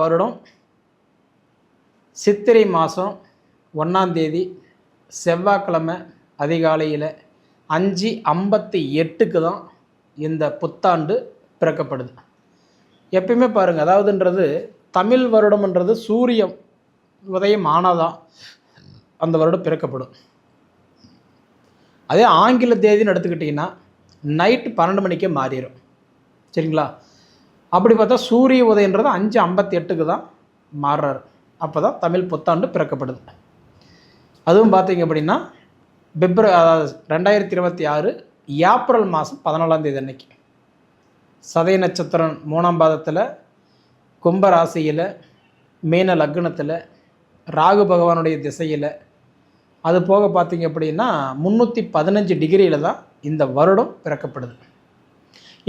வருடம் சித்திரை மாதம் 1ஆம் தேதி செவ்வாய்க்கிழமை அதிகாலையில் 5:58க்கு தான் இந்த புத்தாண்டு பிறக்கப்படுது. எப்பயுமே பாருங்கள், அதாவதுன்றது தமிழ் வருடம்ன்றது சூரிய உதயம் ஆனாதான் அந்த வருடம் பிறக்கப்படும். அதே ஆங்கில தேதின்னு எடுத்துக்கிட்டிங்கன்னா நைட்டு 12 மணிக்கே மாறிடும். சரிங்களா? அப்படி பார்த்தா சூரிய உதயன்றது 5:58க்கு தான் மாறுறாரு. அப்போ தான் தமிழ் புத்தாண்டு பிறக்கப்படுது. அதுவும் பார்த்தீங்க அப்படின்னா அதாவது 2026 ஏப்ரல் மாதம் 14ஆம் தேதி அன்னைக்கு சதய நட்சத்திரம் 3ஆம் பாதத்தில் கும்ப ராசியில் மீன லக்னத்தில் ராகு பகவானுடைய திசையில், அது போக பார்த்தீங்க அப்படின்னா 315 டிகிரியில் தான் இந்த வருடம் பிறக்கப்படுது.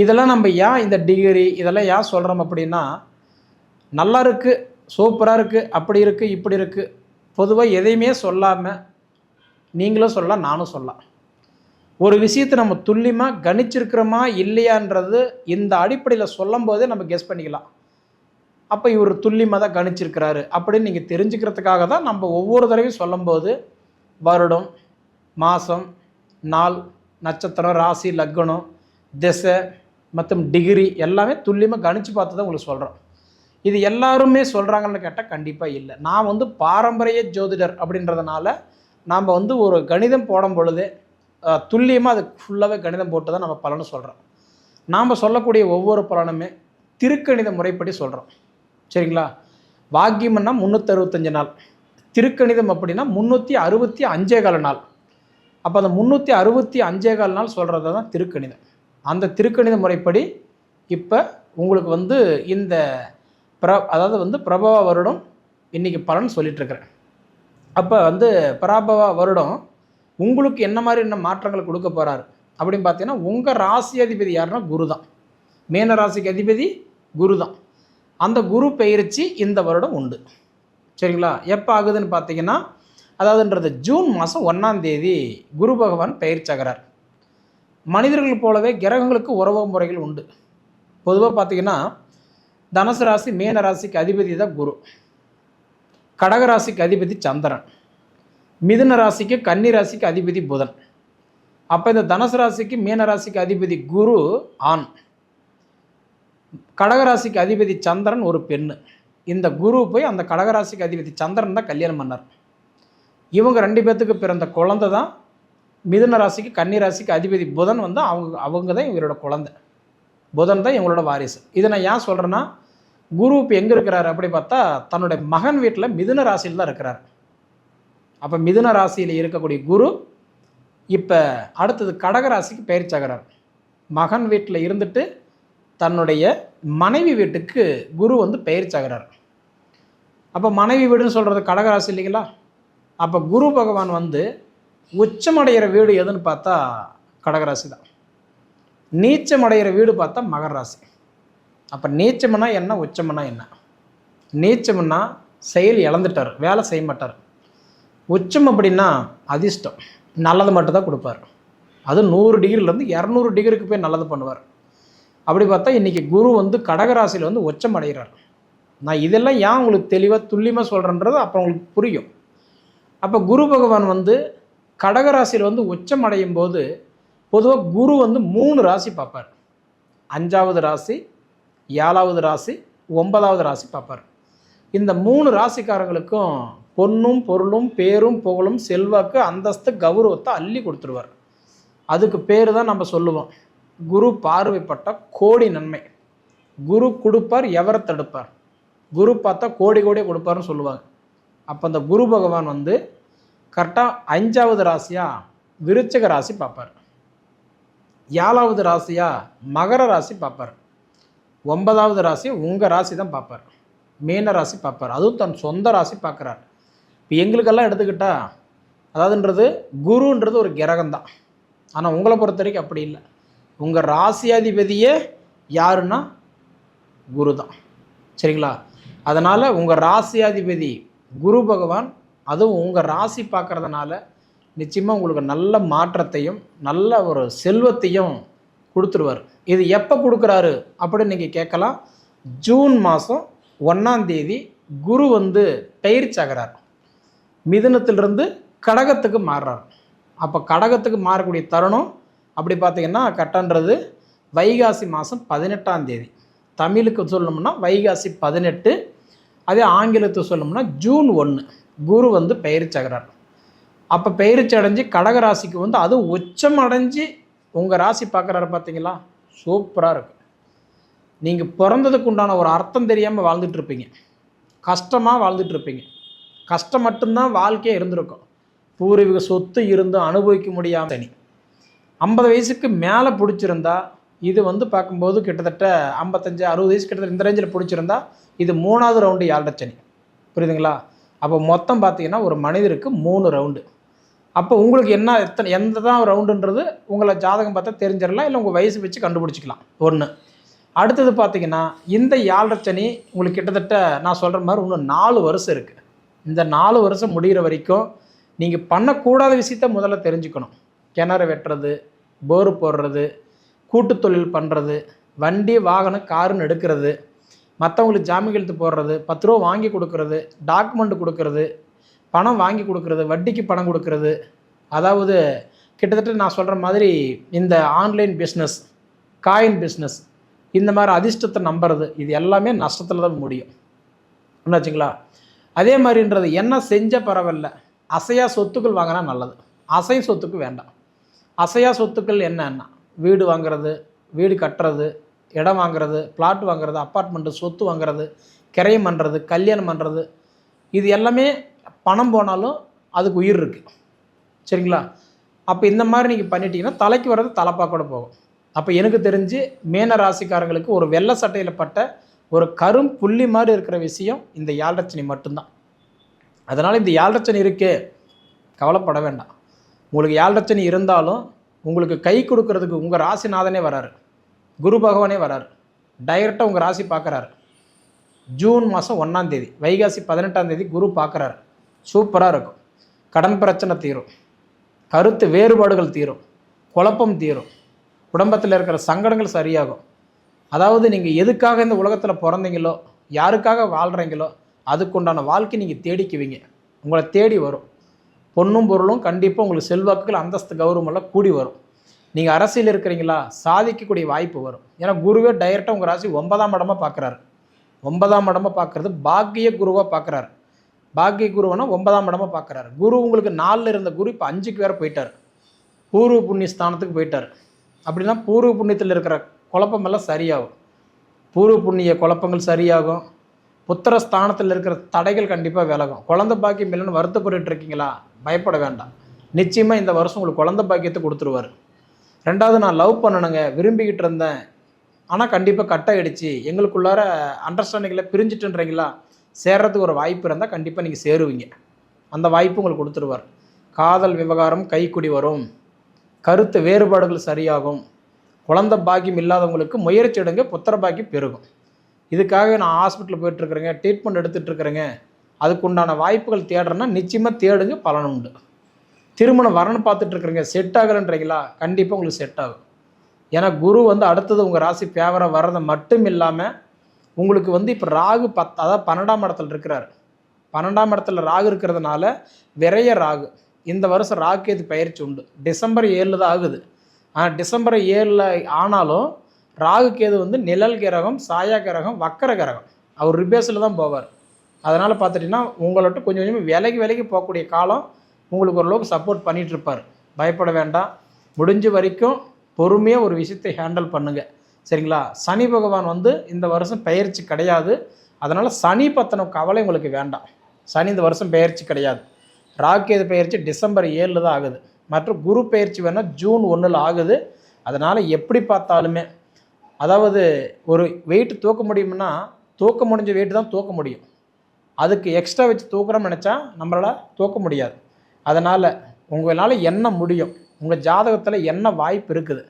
இதெல்லாம் நம்ம ஏன் இந்த டிகிரி இதெல்லாம் ஏன் சொல்கிறோம் அப்படின்னா, நல்லா இருக்குது, சூப்பராக இருக்குது, அப்படி இருக்குது, இப்படி இருக்குது, பொதுவாக எதையுமே சொல்லாமல் நீங்களும் சொல்லலாம், நானும் சொல்லலாம். ஒரு விஷயத்தை நம்ம துல்லியமாக கணிச்சிருக்கிறோமா இல்லையான்றது இந்த அடிப்படையில் சொல்லும் போதே நம்ம கெஸ் பண்ணிக்கலாம். அப்போ இவர் துல்லியமாக தான் கணிச்சிருக்கிறாரு அப்படின்னு நீங்கள் தெரிஞ்சுக்கிறதுக்காக தான் நம்ம ஒவ்வொரு தடவையும் சொல்லும்போது வருடம், மாதம், நாள், நட்சத்திரம், ராசி, லக்னம், திசை மற்றும் டிகிரி எல்லாமே துல்லியமாக கணிச்சு பார்த்து தான் உங்களுக்கு சொல்கிறோம். இது எல்லாருமே சொல்கிறாங்கன்னு கேட்டால் கண்டிப்பாக இல்லை. நான் பாரம்பரிய ஜோதிடர் அப்படின்றதுனால நாம் ஒரு கணிதம் போடும் பொழுதே துல்லியமாக அது ஃபுல்லாகவே கணிதம் போட்டு தான் நம்ம பலனை சொல்கிறோம். நாம் சொல்லக்கூடிய ஒவ்வொரு பலனுமே திருக்கணித முறைப்படி சொல்கிறோம். சரிங்களா? வாக்கியம்னா 365 நாள், திருக்கணிதம் அப்படின்னா 365 நாள். அப்போ அந்த 365 நாள் சொல்கிறது தான் திருக்கணிதம். அந்த திருக்கணித முறைப்படி இப்போ உங்களுக்கு இந்த அதாவது பிரபவ வருடம் இன்றைக்கி பலன் சொல்லிகிட்ருக்கிறேன். அப்போ பராபவ வருடம் உங்களுக்கு என்ன மாதிரி என்ன மாற்றங்களை கொடுக்க போகிறாரு அப்படின்னு பார்த்தீங்கன்னா, உங்கள் ராசி அதிபதி யாருன்னா குரு தான். மீன ராசிக்கு அதிபதி குரு தான். அந்த குரு பெயர்ச்சி இந்த வருடம் உண்டு. சரிங்களா? எப்போ ஆகுதுன்னு பார்த்தீங்கன்னா, அதாவதுன்றது ஜூன் மாதம் 1ஆம் தேதி குரு பகவான் பெயர்ச்சாகிறார். மனிதர்கள் போலவே கிரகங்களுக்கு உறவு முறைகள் உண்டு. பொதுவாக பார்த்தீங்கன்னா, தனுசு ராசி மீன ராசிக்கு அதிபதி தான் குரு, கடகராசிக்கு அதிபதி சந்திரன், மிதுன ராசிக்கு கன்னி ராசிக்கு அதிபதி புதன். அப்போ இந்த தனுசு ராசிக்கு மீன ராசிக்கு அதிபதி குரு ஆண், கடகராசிக்கு அதிபதி சந்திரன் ஒரு பெண்ணு. இந்த குரு போய் அந்த கடகராசிக்கு அதிபதி சந்திரன் தான் கல்யாணம் பண்ணார். இவங்க 2 பேர்த்துக்கு பிறந்த குழந்தை தான் மிதுன ராசிக்கு கன்னி ராசிக்கு அதிபதி புதன் அவங்க தான் இவரோட குழந்தை. புதன் தான் இவங்களோட வாரிசு. இதை நான் ஏன் சொல்கிறேன்னா, குரு இப்போ எங்கே இருக்கிறார் அப்படி பார்த்தா தன்னுடைய மகன் வீட்டில் மிதுன ராசியில் தான் இருக்கிறார். அப்போ மிதுன ராசியில் இருக்கக்கூடிய குரு இப்போ அடுத்தது கடகராசிக்கு பயிற்சியாகிறார். மகன் வீட்டில் இருந்துட்டு தன்னுடைய மனைவி வீட்டுக்கு குரு பயிற்சியாகிறார். அப்போ மனைவி வீடுன்னு சொல்கிறது கடகராசி இல்லைங்களா? அப்போ குரு பகவான் உச்சமடைகிற வீடு எதுன்னு பார்த்தா கடகராசி தான். நீச்சமடைகிற வீடு பார்த்தா மகர ராசி. அப்போ நீச்சம்னா என்ன, உச்சம்னா என்ன? நீச்சம்னா செயல் இழந்துட்டார், வேலை செய்ய மாட்டார். உச்சம் அப்படின்னா அதிர்ஷ்டம், நல்லது மட்டும்தான் கொடுப்பார். அது 100 டிகிரிலேருந்து 200 டிகிரிக்கு போய் நல்லது பண்ணுவார். அப்படி பார்த்தா இன்றைக்கி குரு கடகராசியில் உச்சம் அடைகிறார். நான் இதெல்லாம் ஏன் உங்களுக்கு தெளிவாக துல்லியமாக சொல்கிறேன்றது அப்போ உங்களுக்கு புரியும். அப்போ குரு பகவான் கடகராசியில் உச்சம் அடையும் போது பொதுவாக குரு 3 ராசி பார்ப்பார். 5ஆவது ராசி, 7ஆவது ராசி, 9ஆவது ராசி பார்ப்பார். இந்த 3 ராசிக்காரங்களுக்கும் பொன்னும் பொருளும் பேரும் புகழும் செல்வாக்கு அந்தஸ்து கௌரவத்தை அள்ளி கொடுத்துருவார். அதுக்கு பேர் தான் நம்ம சொல்லுவோம் குரு பார்வைப்பட்ட கோடி நன்மை. குரு கொடுப்பார், எவரை தடுப்பார். குரு பார்த்தா கோடி கோடி கொடுப்பார்னு சொல்லுவாங்க. அப்போ அந்த குரு பகவான் கரெக்டாக 5ஆவது ராசியாக விருச்சிக ராசி பார்ப்பார், 7ஆவது ராசியாக மகர ராசி பார்ப்பார், 9ஆவது ராசி உங்கள் ராசி தான் பார்ப்பார், மீன ராசி பார்ப்பார். அதுவும் தன் சொந்த ராசி பார்க்குறார். இப்போ எங்களுக்கெல்லாம் எடுத்துக்கிட்டால் அதாவதுன்றது குருன்றது ஒரு கிரகம் தான். ஆனால் உங்களை பொறுத்த வரைக்கும் அப்படி இல்லை. உங்கள் ராசியாதிபதியே யாருன்னா குரு தான். சரிங்களா? அதனால் உங்கள் ராசியாதிபதி குரு பகவான் அதுவும் உங்கள் ராசி பார்க்குறதுனால நிச்சயமாக உங்களுக்கு நல்ல மாற்றத்தையும் நல்ல ஒரு செல்வத்தையும் கொடுத்துருவார். இது எப்போ கொடுக்குறாரு அப்படின்னு நீங்கள் கேட்கலாம். ஜூன் மாதம் 1ஆம் தேதி குரு வந்து பெயர்ச்சாகிறார். மிதுனத்திலிருந்து கடகத்துக்கு மாறுறார். அப்போ கடகத்துக்கு மாறக்கூடிய தருணம் அப்படி பார்த்தீங்கன்னா கட்டன்றது வைகாசி மாதம் 18ஆம் தேதி. தமிழுக்கு சொல்லணும்னா வைகாசி 18. அதே ஆங்கிலத்துக்கு சொல்லணும்னா ஜூன் 1 குரு வந்து பெயர்ச்சாகிறார். அப்போ பெயர்ச்சி அடைஞ்சு கடகராசிக்கு வந்து அதுவும் உச்சம் அடைஞ்சு உங்கள் ராசி பார்க்குறாரு பார்த்தீங்களா, சூப்பராக இருக்குது. நீங்கள் பிறந்ததுக்கு உண்டான ஒரு அர்த்தம் தெரியாமல் வாழ்ந்துட்டுருப்பீங்க, கஷ்டமாக வாழ்ந்துட்டுருப்பீங்க. கஷ்டம் மட்டும்தான் வாழ்க்கையே இருந்திருக்கும். பூர்வீக சொத்து இருந்து அனுபவிக்க முடியாமல் சனி 50 வயசுக்கு மேலே பிடிச்சிருந்தா இது வந்து பார்க்கும்போது கிட்டத்தட்ட 55 60 வயசு கிட்டத்தட்ட இந்த ரேஞ்சில் பிடிச்சிருந்தா இது 3ஆவது ரவுண்டு 7 சனி. புரியுதுங்களா? அப்போ மொத்தம் பார்த்தீங்கன்னா ஒரு மனிதருக்கு 3 ரவுண்டு. அப்போ உங்களுக்கு என்ன எந்த தான் ரவுண்டுன்றது உங்களை ஜாதகம் பார்த்தா தெரிஞ்சிடலாம், இல்லை உங்கள் வயசு வச்சு கண்டுபிடிச்சிக்கலாம். ஒன்று. அடுத்தது பார்த்தீங்கன்னா இந்த 7 சனி உங்களுக்கு கிட்டத்தட்ட நான் சொல்கிற மாதிரி இன்னும் 4 வருஷம் இருக்குது. இந்த 4 வருஷம் முடிகிற வரைக்கும் நீங்கள் பண்ணக்கூடாத விஷயத்த முதல்ல தெரிஞ்சுக்கணும். கிணறு வெட்டுறது, போரு போடுறது, கூட்டு தொழில் பண்ணுறது, வண்டி வாகனம் காருன்னு எடுக்கிறது, மற்றவங்களுக்கு ஜாமீன் எழுத்து போடுறது, 10 ரூபா வாங்கி கொடுக்கறது, டாக்குமெண்ட் கொடுக்கறது, பணம் வாங்கி கொடுக்கறது, வட்டிக்கு பணம் கொடுக்கறது, அதாவது கிட்டத்தட்ட நான் சொல்கிற மாதிரி இந்த ஆன்லைன் பிஸ்னஸ், காயின் பிஸ்னஸ், இந்த மாதிரி அதிர்ஷ்டத்தை நம்புறது, இது எல்லாமே நஷ்டத்தில் தான் முடியும். என்னாச்சுங்களா? அதே மாதிரின்றது என்ன செஞ்ச பரவாயில்ல, அசையா சொத்துக்கள் வாங்கினா நல்லது. அசையும் சொத்துக்கு வேண்டாம். அசையா சொத்துக்கள் என்னன்னா வீடு வாங்குறது, வீடு கட்டுறது, இடம் வாங்குறது, பிளாட் வாங்குறது, அப்பார்ட்மெண்ட்டு சொத்து வாங்குறது, கிரையம் பண்ணுறது, கல்யாணம் பண்ணுறது, இது எல்லாமே பணம் போனாலும் அதுக்கு உயிர் இருக்குது. சரிங்களா? அப்போ இந்த மாதிரி நீங்கள் பண்ணிட்டீங்கன்னா தலைக்கு வர்றது தலைப்பாக கூட போகும். அப்போ எனக்கு தெரிஞ்சு மீன ராசிக்காரங்களுக்கு ஒரு வெள்ளை சட்டையில் பட்ட ஒரு கரும் புள்ளி மாதிரி இருக்கிற விஷயம் இந்த 7 சனி மட்டும்தான். அதனால் இந்த 7 சனி இருக்கே, கவலைப்பட வேண்டாம். உங்களுக்கு 7 சனி இருந்தாலும் உங்களுக்கு கை கொடுக்கறதுக்கு உங்கள் ராசிநாதனே வராரு, குரு பகவானே வராரு, டைரெக்டாக உங்கள் ராசி பார்க்குறாரு. ஜூன் மாதம் 1ஆம் தேதி வைகாசி 18ஆம் தேதி குரு பார்க்குறாரு. சூப்பராக இருக்கும். கடன் பிரச்சனை தீரும், கருத்து வேறுபாடுகள் தீரும், குழப்பம் தீரும், குடும்பத்தில் இருக்கிற சங்கடங்கள் சரியாகும். அதாவது நீங்கள் எதுக்காக இந்த உலகத்தில் பிறந்தீங்களோ, யாருக்காக வாழ்கிறீங்களோ அதுக்குண்டான வாழ்க்கை நீங்கள் தேடிக்குவீங்க. உங்களை தேடி வரும். பொண்ணும் பொருளும் கண்டிப்பாக உங்களுக்கு செல்வாக்குகள், அந்தஸ்து, கௌரவமெல்லாம் கூடி வரும். நீங்கள் அரசியல் இருக்கிறீங்களா, சாதிக்கக்கூடிய வாய்ப்பு வரும். ஏன்னா குருவே டைரெக்டாக உங்கள் ராசி 9ஆம் இடமாக பார்க்குறாரு. 9ஆம் இடமாக பார்க்குறது பாக்கிய குருவாக பார்க்குறாரு. பாக்கிய குருவனா 9ஆம் இடமாக பார்க்குறாரு. குரு உங்களுக்கு 4ல் இருந்த குரு இப்போ 5க்கு வேறு போயிட்டார், பூர்வ புண்ணிய ஸ்தானத்துக்கு போயிட்டார். அப்படின்னா பூர்வ புண்ணியத்தில் இருக்கிற குழப்பமெல்லாம் சரியாகும். பூர்வ புண்ணிய குழப்பங்கள் சரியாகும். புத்திர ஸ்தானத்தில் இருக்கிற தடைகள் கண்டிப்பாக விலகும். குழந்தை பாக்கியம் இல்லைன்னு வருத்தப்பட்டு இருக்கீங்களா, பயப்பட வேண்டாம். நிச்சயமாக இந்த வருஷம் உங்களுக்கு குழந்தை பாக்கியத்தை கொடுத்துருவார். 2வது, நான் லவ் பண்ணணுங்க, விரும்பிக்கிட்டு இருந்தேன், ஆனால் கண்டிப்பாக கட் ஆகிடுச்சு, எங்களுக்குள்ளார அண்டர்ஸ்டாண்டிங்கில் பிரிஞ்சுட்டுன்றீங்களா, சேர்றதுக்கு ஒரு வாய்ப்பு இருந்தால் கண்டிப்பாக நீங்கள் சேருவீங்க. அந்த வாய்ப்பு உங்களுக்கு கொடுத்துருவார். காதல் விவகாரம் கைக்குடி வரும். கருத்து வேறுபாடுகள் சரியாகும். குழந்தை பாக்கியம் இல்லாதவங்களுக்கு முயற்சி எடுங்க, புத்திர பாக்கியம் பெருகும். இதுக்காக நான் ஹாஸ்பிட்டல் போயிட்டுருக்குறேங்க, ட்ரீட்மெண்ட் எடுத்துகிட்ருக்குறேங்க, அதுக்குண்டான வாய்ப்புகள் தேடுறேன்னா நிச்சயமாக தேடுங்க, பலன் உண்டு. திருமணம் வரணும் பார்த்துட்ருக்குறேங்க, செட் ஆகலைன்றீங்களா, கண்டிப்பாக உங்களுக்கு செட் ஆகும். ஏன்னா குரு வந்து அடுத்தது உங்கள் ராசி ஃபேவராக வர்றது மட்டும் இல்லாமல் உங்களுக்கு வந்து இப்போ ராகு அதாவது 12ஆம் இடத்துல இருக்கிறார். 12ஆம் இடத்துல ராகு இருக்கிறதுனால விரைய ராகு. இந்த வருஷம் ராகு கேது பயிற்சி உண்டு. டிசம்பர் 7 தான் ஆகுது. ஆனால் டிசம்பர் 7 ஆனாலும் ராகு கேது வந்து நிழல் கிரகம், சாயா கிரகம், வக்கர கிரகம். அவர் ரிபேஸில் தான் போவார். அதனால் பார்த்துட்டிங்கன்னா உங்கள்கிட்ட கொஞ்சம் கொஞ்சமாக விலகி போகக்கூடிய காலம் உங்களுக்கு ஓரளவுக்கு சப்போர்ட் பண்ணிகிட்ருப்பார். பயப்பட வேண்டாம். முடிஞ்ச வரைக்கும் பொறுமையாக ஒரு விஷயத்தை ஹேண்டில் பண்ணுங்கள். சரிங்களா? சனி பகவான் வந்து இந்த வருஷம் பெயர்ச்சி கிடையாது. அதனால் சனி பற்றின கவலை உங்களுக்கு வேண்டாம். சனி இந்த வருஷம் பெயர்ச்சி கிடையாது. ராகேது பெயர்ச்சி டிசம்பர் 7 தான் ஆகுது. மற்றும் குரு பெயர்ச்சி வேணால் ஜூன் 1 ஆகுது. அதனால் எப்படி பார்த்தாலுமே, அதாவது ஒரு வெயிட் தூக்க முடியும்னா தூக்க முடிஞ்ச வெயிட் தான் தூக்க முடியும். அதுக்கு எக்ஸ்ட்ரா வச்சு தூக்குறோம்னு நினச்சா நம்மளால் தூக்க முடியாது. அதனால் உங்களால் என்ன முடியும், உங்கள் ஜாதகத்தில் என்ன வாய்ப்பு இருக்குது,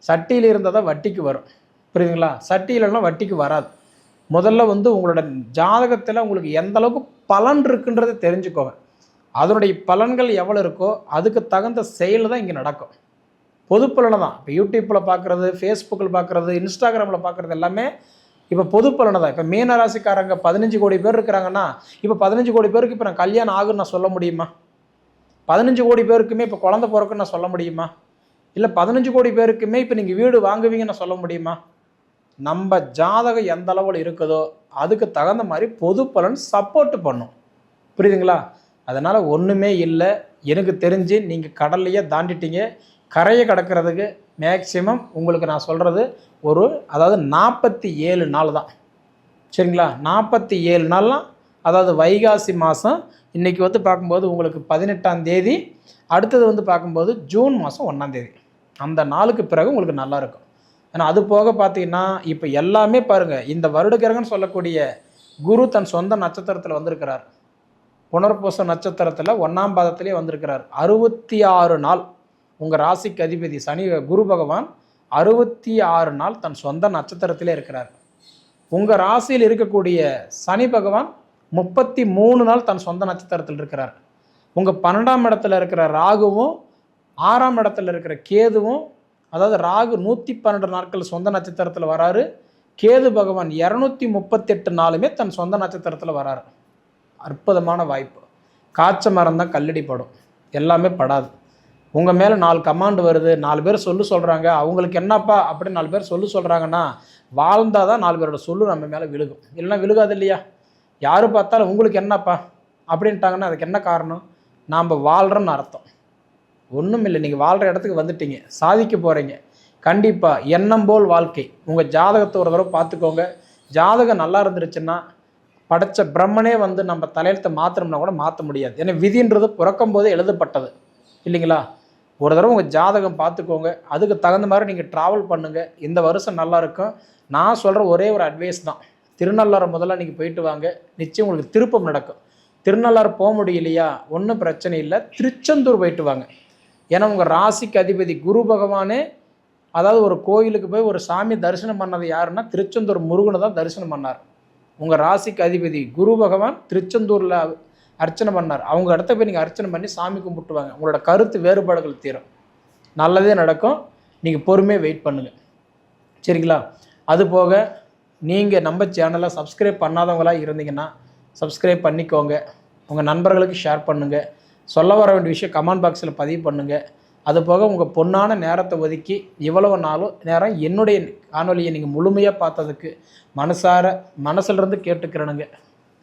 சட்டியில் இருந்தால் தான் வட்டிக்கு வரும். புரியுதுங்களா? சட்டியிலலாம் வட்டிக்கு வராது. முதல்ல வந்து உங்களோட ஜாதகத்தில் உங்களுக்கு எந்த அளவுக்கு பலன் இருக்குன்றதை தெரிஞ்சுக்கோங்க. அதனுடைய பலன்கள் எவ்வளோ இருக்கோ அதுக்கு தகுந்த செயல் தான் இங்கே நடக்கும். பொது பலனை தான் இப்போ யூடியூப்பில் பார்க்குறது, ஃபேஸ்புக்கில் பார்க்குறது, இன்ஸ்டாகிராமில் பார்க்குறது எல்லாமே இப்போ பொது பலனை தான். இப்போ மீன ராசிக்காரங்க 15 கோடி பேர் இருக்கிறாங்கன்னா, இப்போ 15 கோடி பேருக்கு இப்போ நான் கல்யாணம் ஆகுன்னு நான் சொல்ல முடியுமா? 15 கோடி பேருக்குமே இப்போ குழந்தை பிறக்குன்னு நான் சொல்ல முடியுமா? இல்லை 15 கோடி பேருக்குமே இப்போ நீங்கள் வீடு வாங்குவீங்கன்னு நான் சொல்ல முடியுமா? நம்ம ஜாதகம் எந்த அளவில் இருக்குதோ அதுக்கு தகுந்த மாதிரி பொது பலன் சப்போர்ட் பண்ணும். புரியுதுங்களா? அதனால் ஒன்றுமே இல்லை. எனக்கு தெரிஞ்சு நீங்கள் கடல்லையே தாண்டிட்டீங்க. கரையை கடக்கிறதுக்கு மேக்சிமம் உங்களுக்கு நான் சொல்கிறது அதாவது 47 நாள் தான். சரிங்களா? 47 நாள்லாம், அதாவது வைகாசி மாதம் இன்றைக்கி வந்து பார்க்கும்போது உங்களுக்கு 18ஆம் தேதி, அடுத்தது வந்து பார்க்கும்போது ஜூன் மாதம் 1ஆம் தேதி, அந்த நாளுக்கு பிறகு உங்களுக்கு நல்லாயிருக்கும். ஏன்னா அது போக பார்த்தீங்கன்னா இப்போ எல்லாமே பாருங்கள், இந்த வருடகிரகன்னு சொல்லக்கூடிய குரு தன் சொந்த நட்சத்திரத்தில் வந்திருக்கிறார். புனர்பூச நட்சத்திரத்தில் 1ஆம் பாதத்திலே வந்திருக்கிறார். 66 நாள் உங்கள் ராசிக்கு அதிபதி குரு பகவான் 66 நாள் தன் சொந்த நட்சத்திரத்திலே இருக்கிறார். உங்கள் ராசியில் இருக்கக்கூடிய சனி பகவான் 33 நாள் தன் சொந்த நட்சத்திரத்தில் இருக்கிறார். உங்கள் 12ஆம் இடத்துல இருக்கிற ராகுவும் 6ஆம் இடத்துல இருக்கிற கேதுவும், அதாவது ராகு 112 நாட்கள் சொந்த நட்சத்திரத்தில் வராரு. கேது பகவான் 238 நாளுமே தன் சொந்த நட்சத்திரத்தில் வராரு. அற்புதமான வாய்ப்பு. காய்ச்ச மரம் தான் கல்லடி படும், எல்லாமே படாது. உங்கள் மேலே 4 கமாண்டு வருது, 4 பேர் சொல்கிறாங்க, அவங்களுக்கு என்னப்பா அப்படின்னு 4 பேர் சொல்கிறாங்கன்னா, வாழ்ந்தால் தான் 4 பேரோட நம்ம மேலே விழுகும், இல்லைன்னா விழுகாது இல்லையா? யார் பார்த்தாலும் உங்களுக்கு என்னப்பா அப்படின்ட்டாங்கன்னா அதுக்கு என்ன காரணம்? நாம் வாழ்கிறோன்னு அர்த்தம். ஒன்றும் இல்லை, நீங்கள் வாழ்கிற இடத்துக்கு வந்துட்டீங்க, சாதிக்க போகிறீங்க. கண்டிப்பாக எண்ணம் போல் வாழ்க்கை. உங்கள் ஜாதகத்தை ஒரு தடவை பார்த்துக்கோங்க. ஜாதகம் நல்லா இருந்துருச்சுன்னா படைச்ச பிரம்மனே வந்து நம்ம தலையெழுத்தை மாற்றணும்னா கூட மாற்ற முடியாது. ஏன்னா விதின்றது பிறக்கும் போதே எழுதப்பட்டது இல்லைங்களா? ஒரு தடவை உங்கள் ஜாதகம் பார்த்துக்கோங்க, அதுக்கு தகுந்த மாதிரி நீங்கள் ட்ராவல் பண்ணுங்கள். இந்த வருஷம் நல்லா இருக்கும். நான் சொல்கிற ஒரே ஒரு அட்வைஸ் தான், திருநள்ளாறு முதல்ல நீங்கள் போயிட்டு வாங்க, நிச்சயம் உங்களுக்கு திருப்பம் நடக்கும். திருநள்ளாறு போக முடியலையா, ஒன்றும் பிரச்சனை இல்லை, திருச்செந்தூர் போயிட்டு வாங்க. ஏன்னா உங்கள் ராசிக்கு அதிபதி குரு பகவானே, அதாவது ஒரு கோயிலுக்கு போய் ஒரு சாமி தரிசனம் பண்ணது யாருன்னா திருச்செந்தூர் முருகனை தான் தரிசனம் பண்ணார். உங்கள் ராசிக்கு அதிபதி குரு பகவான் திருச்செந்தூரில் அர்ச்சனை பண்ணார். அவங்க இடத்த போய் நீங்கள் அர்ச்சனை பண்ணி சாமி கும்பிட்டுவாங்க. உங்களோட கருத்து வேறுபாடுகள் தீரும், நல்லதே நடக்கும். நீங்கள் பொறுமையாக வெயிட் பண்ணுங்கள், சரிங்களா? அதுபோக நீங்கள் நம்ம சேனலை சப்ஸ்கிரைப் பண்ணாதவங்களாக இருந்தீங்கன்னா சப்ஸ்கிரைப் பண்ணிக்கோங்க. உங்கள் நண்பர்களுக்கு ஷேர் பண்ணுங்கள். சொல்ல வர வேண்டிய விஷயம் கமெண்ட் பாக்ஸில் பதிவு பண்ணுங்கள். அதுபோக உங்கள் பொன்னான நேரத்தை ஒதுக்கி இவ்வளவு நேரம் என்னுடைய காணொலியை நீங்கள் முழுமையாக பார்த்ததுக்கு மனசிலிருந்து கேட்டுக்கிறேனுங்க.